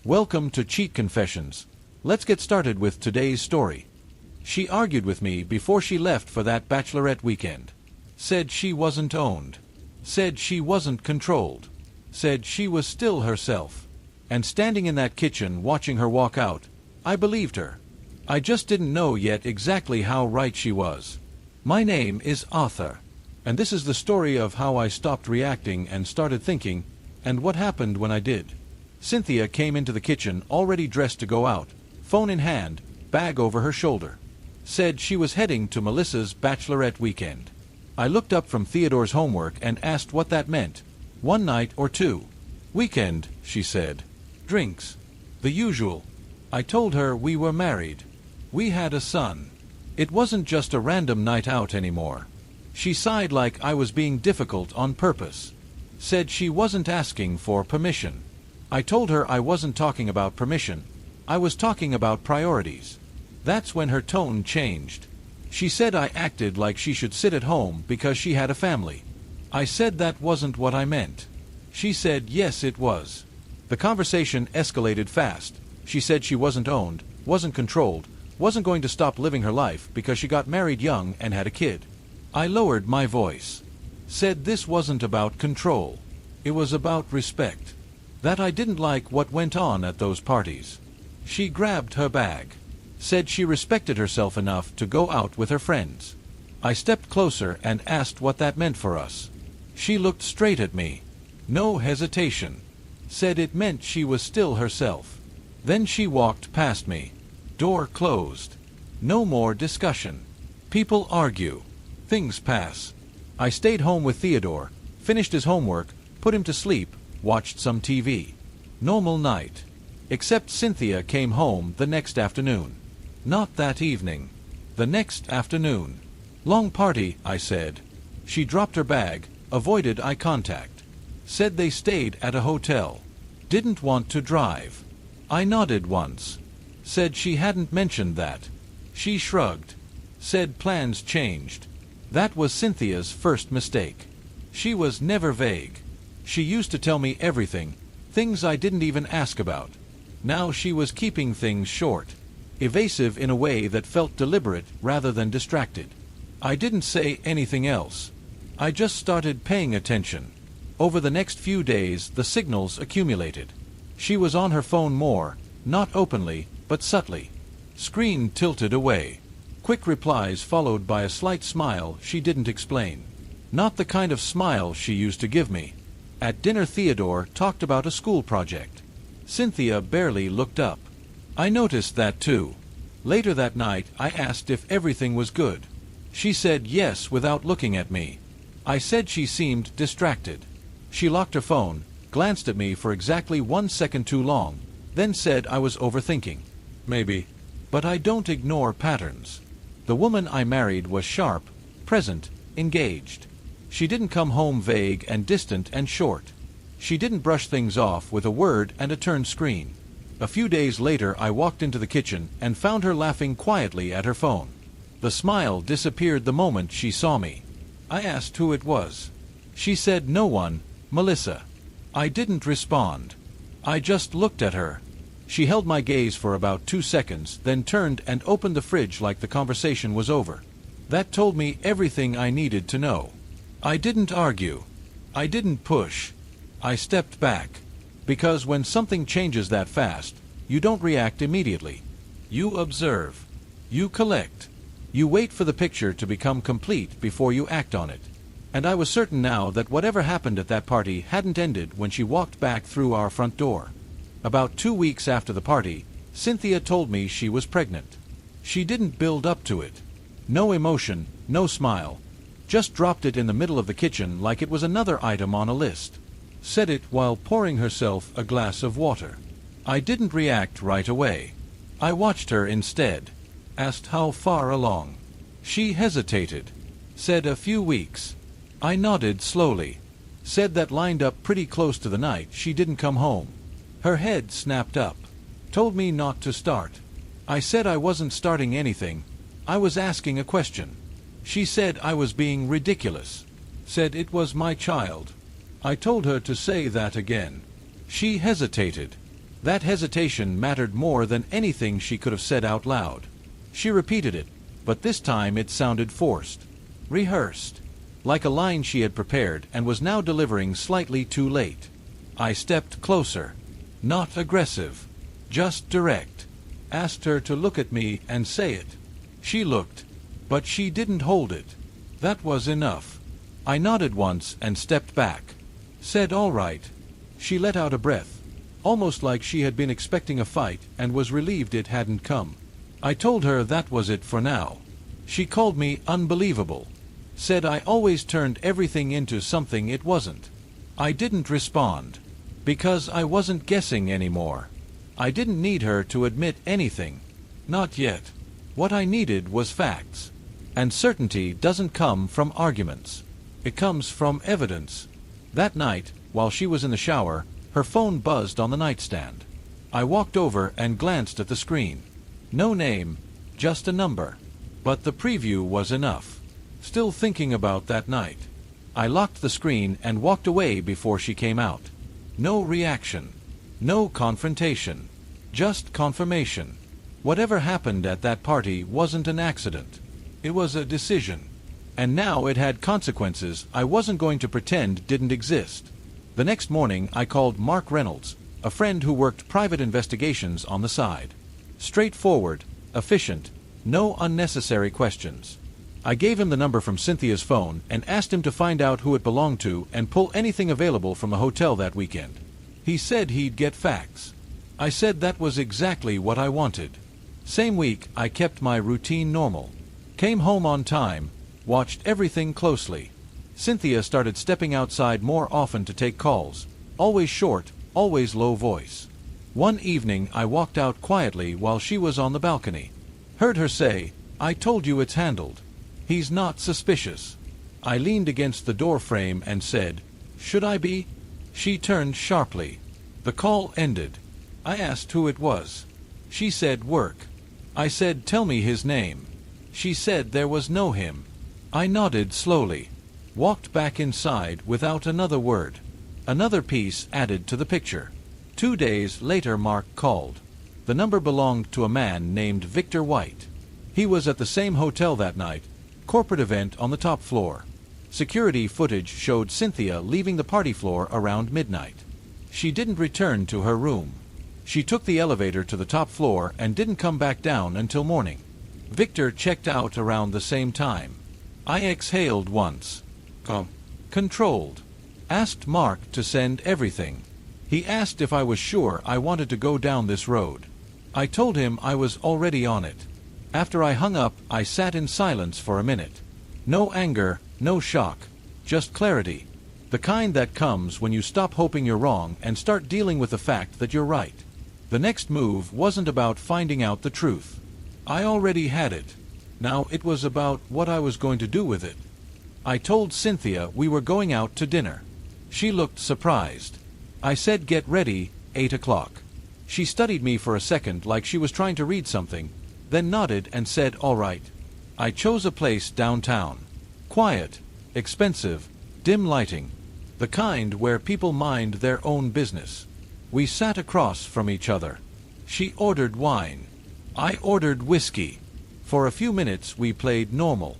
Welcome to Cheat Confessions. Let's get started with today's story. She argued with me before she left for that Bachelorette weekend. Said she wasn't owned. Said she wasn't controlled. Said she was still herself. And standing in that kitchen watching her walk out, I believed her. I just didn't know yet exactly how right she was. My name is Arthur. And this is the story of how I stopped reacting and started thinking, and what happened when I did. Cynthia came into the kitchen already dressed to go out, phone in hand, bag over her shoulder. Said she was heading to Melissa's Bachelorette weekend. I looked up from Theodore's homework and asked what that meant. 1 night or 2? Weekend, she said. Drinks. The usual. I told her we were married. We had a son. It wasn't just a random night out anymore. She sighed like I was being difficult on purpose. Said she wasn't asking for permission. I told her I wasn't talking about permission. I was talking about priorities. That's when her tone changed. She said I acted like she should sit at home because she had a family. I said that wasn't what I meant. She said yes it was. The conversation escalated fast. She said she wasn't owned, wasn't controlled, wasn't going to stop living her life because she got married young and had a kid. I lowered my voice. Said this wasn't about control. It was about respect. That I didn't like what went on at those parties. She grabbed her bag. Said she respected herself enough to go out with her friends. I stepped closer and asked what that meant for us. She looked straight at me. No hesitation. Said it meant she was still herself. Then she walked past me. Door closed. No more discussion. People argue. Things pass. I stayed home with Theodore, finished his homework, put him to sleep, watched some TV. Normal night. Except Cynthia came home the next afternoon. Not that evening. The next afternoon. Long party, I said. She dropped her bag, avoided eye contact. Said they stayed at a hotel. Didn't want to drive. I nodded once. Said she hadn't mentioned that. She shrugged. Said plans changed. That was Cynthia's first mistake. She was never vague. She used to tell me everything, things I didn't even ask about. Now she was keeping things short. Evasive in a way that felt deliberate rather than distracted. I didn't say anything else. I just started paying attention. Over the next few days the signals accumulated. She was on her phone more, not openly, but subtly. Screen tilted away. Quick replies followed by a slight smile she didn't explain. Not the kind of smile she used to give me. At dinner Theodore talked about a school project. Cynthia barely looked up. I noticed that too. Later that night I asked if everything was good. She said yes without looking at me. I said she seemed distracted. She locked her phone, glanced at me for exactly 1 second too long, then said I was overthinking. Maybe. But I don't ignore patterns. The woman I married was sharp, present, engaged. She didn't come home vague and distant and short. She didn't brush things off with a word and a turned screen. A few days later I walked into the kitchen and found her laughing quietly at her phone. The smile disappeared the moment she saw me. I asked who it was. She said no one, Melissa. I didn't respond. I just looked at her. She held my gaze for about 2 seconds, then turned and opened the fridge like the conversation was over. That told me everything I needed to know. I didn't argue. I didn't push. I stepped back. Because when something changes that fast, you don't react immediately. You observe. You collect. You wait for the picture to become complete before you act on it. And I was certain now that whatever happened at that party hadn't ended when she walked back through our front door. About 2 weeks after the party, Cynthia told me she was pregnant. She didn't build up to it. No emotion, no smile. Just dropped it in the middle of the kitchen like it was another item on a list. Said it while pouring herself a glass of water. I didn't react right away. I watched her instead. Asked how far along. She hesitated. Said a few weeks. I nodded slowly. Said that lined up pretty close to the night she didn't come home. Her head snapped up. Told me not to start. I said I wasn't starting anything. I was asking a question. She said I was being ridiculous. Said it was my child. I told her to say that again. She hesitated. That hesitation mattered more than anything she could have said out loud. She repeated it, but this time it sounded forced, rehearsed, like a line she had prepared and was now delivering slightly too late. I stepped closer. Not aggressive, just direct. Asked her to look at me and say it. She looked, but she didn't hold it. That was enough. I nodded once and stepped back. Said all right. She let out a breath, almost like she had been expecting a fight and was relieved it hadn't come. I told her that was it for now. She called me unbelievable. Said I always turned everything into something it wasn't. I didn't respond, because I wasn't guessing anymore. I didn't need her to admit anything. Not yet. What I needed was facts. And certainty doesn't come from arguments. It comes from evidence. That night, while she was in the shower, her phone buzzed on the nightstand. I walked over and glanced at the screen. No name, just a number. But the preview was enough. Still thinking about that night. I locked the screen and walked away before she came out. No reaction. No confrontation. Just confirmation. Whatever happened at that party wasn't an accident. It was a decision. And now it had consequences I wasn't going to pretend didn't exist. The next morning I called Mark Reynolds, a friend who worked private investigations on the side. Straightforward, efficient, no unnecessary questions. I gave him the number from Cynthia's phone and asked him to find out who it belonged to and pull anything available from the hotel that weekend. He said he'd get facts. I said that was exactly what I wanted. Same week, I kept my routine normal. Came home on time, watched everything closely. Cynthia started stepping outside more often to take calls, always short, always low voice. One evening I walked out quietly while she was on the balcony. Heard her say, "I told you it's handled. He's not suspicious." I leaned against the door frame and said, "Should I be?" She turned sharply. The call ended. I asked who it was. She said work. I said, "Tell me his name." She said there was no him. I nodded slowly. Walked back inside without another word. Another piece added to the picture. 2 days later Mark called. The number belonged to a man named Victor White. He was at the same hotel that night, corporate event on the top floor. Security footage showed Cynthia leaving the party floor around midnight. She didn't return to her room. She took the elevator to the top floor and didn't come back down until morning. Victor checked out around the same time. I exhaled once. Controlled. Asked Mark to send everything. He asked if I was sure I wanted to go down this road. I told him I was already on it. After I hung up, I sat in silence for a minute. No anger, no shock, just clarity. The kind that comes when you stop hoping you're wrong and start dealing with the fact that you're right. The next move wasn't about finding out the truth. I already had it. Now it was about what I was going to do with it. I told Cynthia we were going out to dinner. She looked surprised. I said get ready, 8 o'clock. She studied me for a second like she was trying to read something, then nodded and said all right. I chose a place downtown. Quiet, expensive, dim lighting. The kind where people mind their own business. We sat across from each other. She ordered wine. I ordered whiskey. For a few minutes we played normal.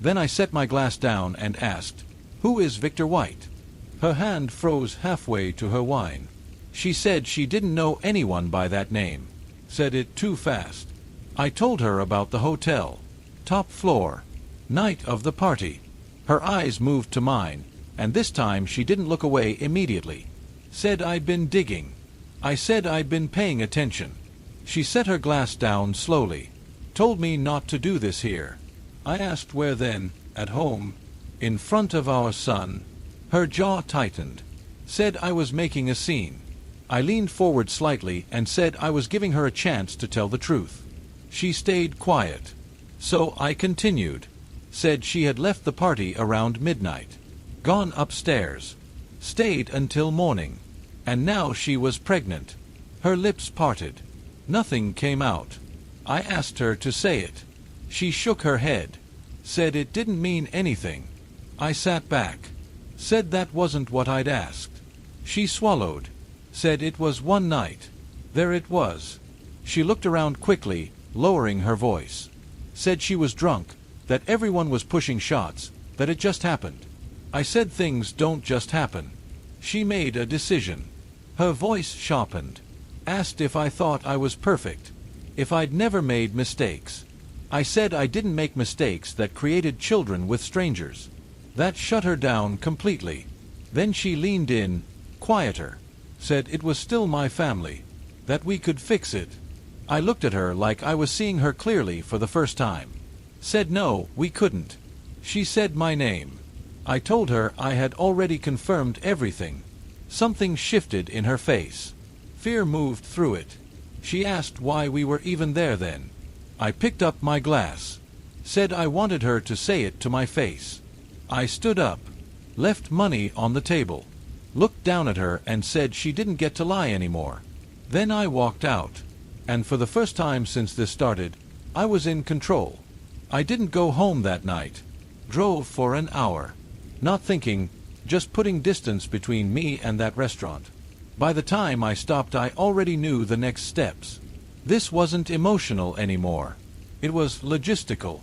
Then I set my glass down and asked, "Who is Victor White?" Her hand froze halfway to her wine. She said she didn't know anyone by that name. Said it too fast. I told her about the hotel. Top floor. Night of the party. Her eyes moved to mine, and this time she didn't look away immediately. Said I'd been digging. I said I'd been paying attention. She set her glass down slowly. Told me not to do this here. I asked where then. At home. In front of our son. Her jaw tightened. Said I was making a scene. I leaned forward slightly and said I was giving her a chance to tell the truth. She stayed quiet. So I continued. Said she had left the party around midnight. Gone upstairs. Stayed until morning. And now she was pregnant. Her lips parted. Nothing came out. I asked her to say it. She shook her head. Said it didn't mean anything. I sat back. Said that wasn't what I'd asked. She swallowed. Said it was one night. There it was. She looked around quickly, lowering her voice. Said she was drunk, that everyone was pushing shots, that it just happened. I said things don't just happen. She made a decision. Her voice sharpened. Asked if I thought I was perfect. If I'd never made mistakes. I said I didn't make mistakes that created children with strangers. That shut her down completely. Then she leaned in, quieter. Said it was still my family. That we could fix it. I looked at her like I was seeing her clearly for the first time. Said no, we couldn't. She said my name. I told her I had already confirmed everything. Something shifted in her face. Fear moved through it. She asked why we were even there then. I picked up my glass. Said I wanted her to say it to my face. I stood up. Left money on the table. Looked down at her and said she didn't get to lie anymore. Then I walked out. And for the first time since this started, I was in control. I didn't go home that night. Drove for an hour. Not thinking, just putting distance between me and that restaurant. By the time I stopped, I already knew the next steps. This wasn't emotional anymore. It was logistical.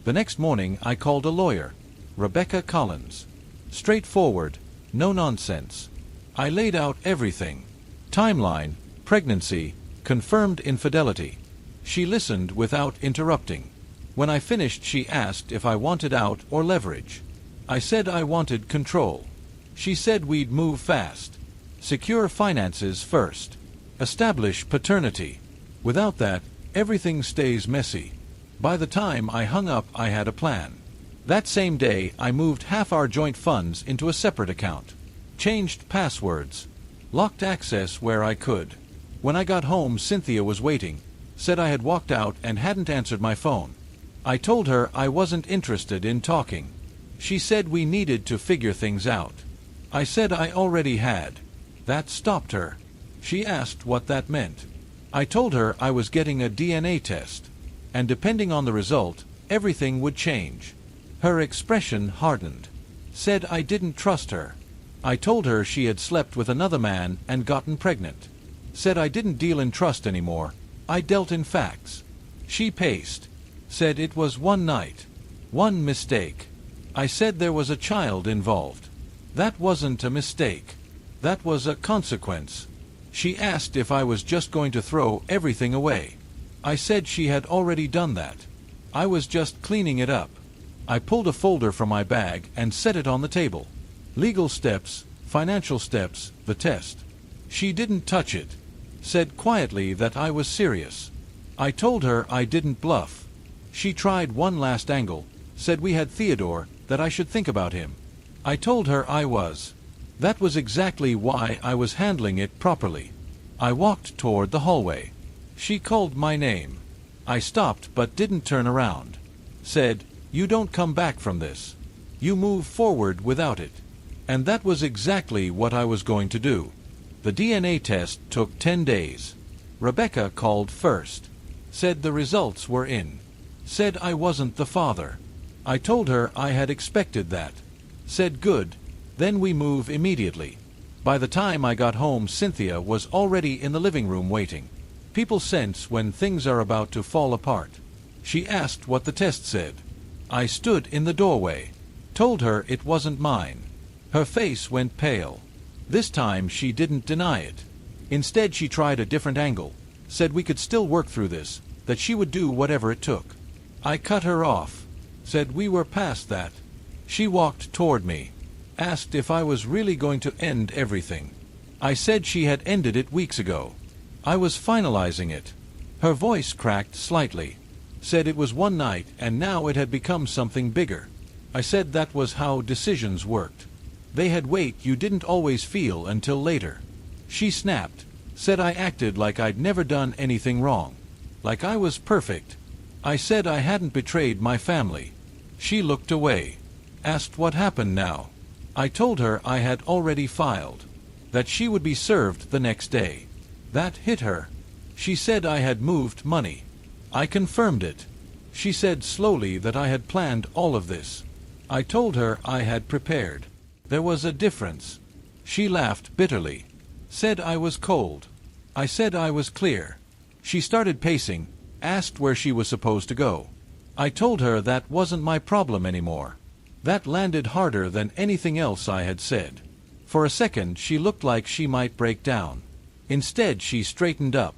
The next morning I called a lawyer, Rebecca Collins. Straightforward, no nonsense. I laid out everything. Timeline, pregnancy, confirmed infidelity. She listened without interrupting. When I finished, she asked if I wanted out or leverage. I said I wanted control. She said we'd move fast. Secure finances first. Establish paternity. Without that, everything stays messy. By the time I hung up, I had a plan. That same day, I moved half our joint funds into a separate account. Changed passwords. Locked access where I could. When I got home, Cynthia was waiting. Said I had walked out and hadn't answered my phone. I told her I wasn't interested in talking. She said we needed to figure things out. I said I already had. That stopped her. She asked what that meant. I told her I was getting a DNA test, and depending on the result, everything would change. Her expression hardened. Said I didn't trust her. I told her she had slept with another man and gotten pregnant. Said I didn't deal in trust anymore. I dealt in facts. She paced. Said it was one night. One mistake. I said there was a child involved. That wasn't a mistake. That was a consequence. She asked if I was just going to throw everything away. I said she had already done that. I was just cleaning it up. I pulled a folder from my bag and set it on the table. Legal steps, financial steps, the test. She didn't touch it. Said quietly that I was serious. I told her I didn't bluff. She tried one last angle. Said we had Theodore, that I should think about him. I told her I was. That was exactly why I was handling it properly. I walked toward the hallway. She called my name. I stopped but didn't turn around. Said, "You don't come back from this. You move forward without it." And that was exactly what I was going to do. The DNA test took 10 days. Rebecca called first. Said the results were in. Said I wasn't the father. I told her I had expected that. Said good. Then we move immediately. By the time I got home, Cynthia was already in the living room waiting. People sense when things are about to fall apart. She asked what the test said. I stood in the doorway. Told her it wasn't mine. Her face went pale. This time she didn't deny it. Instead she tried a different angle. Said we could still work through this, that she would do whatever it took. I cut her off. Said we were past that. She walked toward me. Asked if I was really going to end everything. I said she had ended it weeks ago. I was finalizing it. Her voice cracked slightly. Said it was one night and now it had become something bigger. I said that was how decisions worked. They had weight you didn't always feel until later. She snapped. Said I acted like I'd never done anything wrong. Like I was perfect. I said I hadn't betrayed my family. She looked away. Asked what happened now. I told her I had already filed. That she would be served the next day. That hit her. She said I had moved money. I confirmed it. She said slowly that I had planned all of this. I told her I had prepared. There was a difference. She laughed bitterly. Said I was cold. I said I was clear. She started pacing, asked where she was supposed to go. I told her that wasn't my problem anymore. That landed harder than anything else I had said. For a second she looked like she might break down. Instead she straightened up,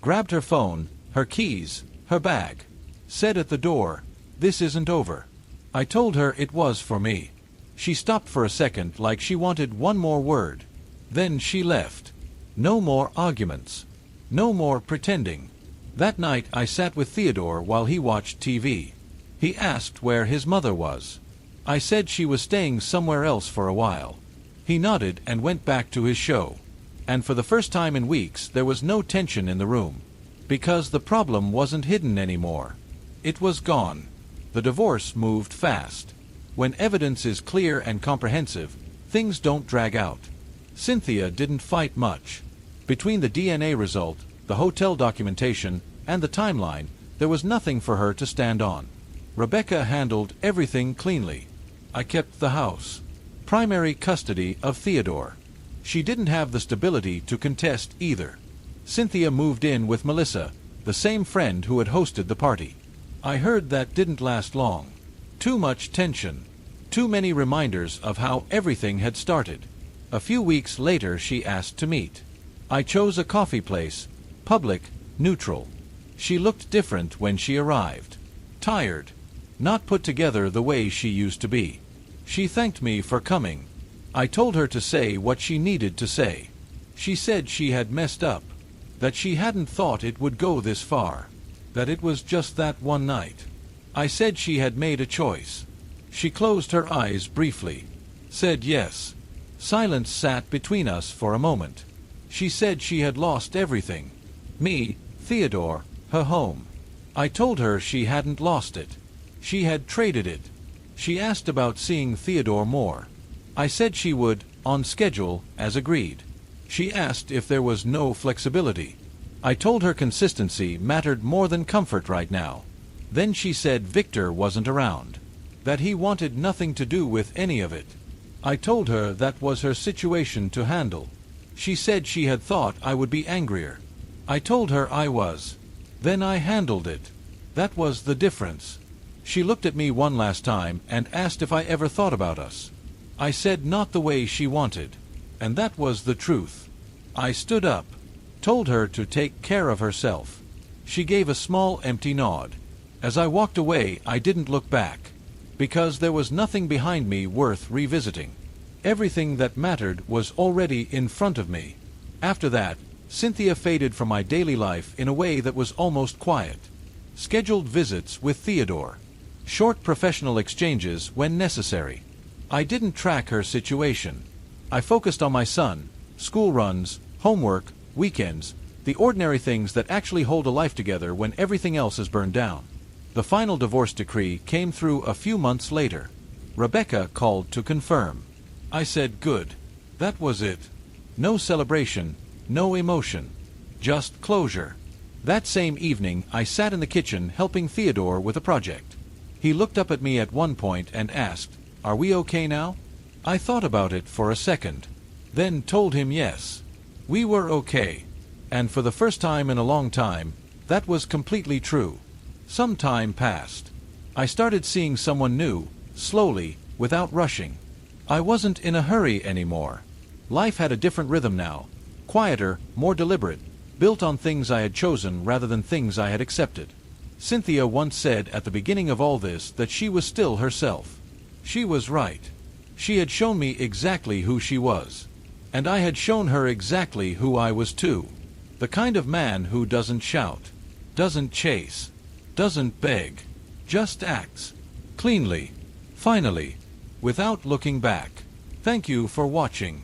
grabbed her phone, her keys, her bag, said at the door, "This isn't over." I told her it was for me. She stopped for a second like she wanted one more word. Then she left. No more arguments. No more pretending. That night I sat with Theodore while he watched TV. He asked where his mother was. I said she was staying somewhere else for a while. He nodded and went back to his show. And for the first time in weeks there was no tension in the room. Because the problem wasn't hidden anymore. It was gone. The divorce moved fast. When evidence is clear and comprehensive, things don't drag out. Cynthia didn't fight much. Between the DNA result, the hotel documentation, and the timeline, there was nothing for her to stand on. Rebecca handled everything cleanly. I kept the house. Primary custody of Theodore. She didn't have the stability to contest either. Cynthia moved in with Melissa, the same friend who had hosted the party. I heard that didn't last long. Too much tension. Too many reminders of how everything had started. A few weeks later she asked to meet. I chose a coffee place, public, neutral. She looked different when she arrived. Tired. Not put together the way she used to be. She thanked me for coming. I told her to say what she needed to say. She said she had messed up. That she hadn't thought it would go this far. That it was just that one night. I said she had made a choice. She closed her eyes briefly. Said yes. Silence sat between us for a moment. She said she had lost everything. Me, Theodore, her home. I told her she hadn't lost it. She had traded it. She asked about seeing Theodore more. I said she would, on schedule, as agreed. She asked if there was no flexibility. I told her consistency mattered more than comfort right now. Then she said Victor wasn't around. That he wanted nothing to do with any of it. I told her that was her situation to handle. She said she had thought I would be angrier. I told her I was. Then I handled it. That was the difference. She looked at me one last time and asked if I ever thought about us. I said not the way she wanted. And that was the truth. I stood up, told her to take care of herself. She gave a small empty nod. As I walked away, I didn't look back. Because there was nothing behind me worth revisiting. Everything that mattered was already in front of me. After that, Cynthia faded from my daily life in a way that was almost quiet. Scheduled visits with Theodore. Short professional exchanges when necessary. I didn't track her situation. I focused on my son, school runs, homework, weekends, the ordinary things that actually hold a life together when everything else is burned down. The final divorce decree came through a few months later. Rebecca called to confirm. I said good. That was it. No celebration, no emotion. Just closure. That same evening I sat in the kitchen helping Theodore with a project. He looked up at me at one point and asked, "Are we okay now?" I thought about it for a second. Then told him yes. We were okay. And for the first time in a long time, that was completely true. Some time passed. I started seeing someone new, slowly, without rushing. I wasn't in a hurry anymore. Life had a different rhythm now. Quieter, more deliberate, built on things I had chosen rather than things I had accepted. Cynthia once said at the beginning of all this that she was still herself. She was right. She had shown me exactly who she was. And I had shown her exactly who I was too. The kind of man who doesn't shout, doesn't chase, doesn't beg, just acts. Cleanly. Finally. Without looking back. Thank you for watching.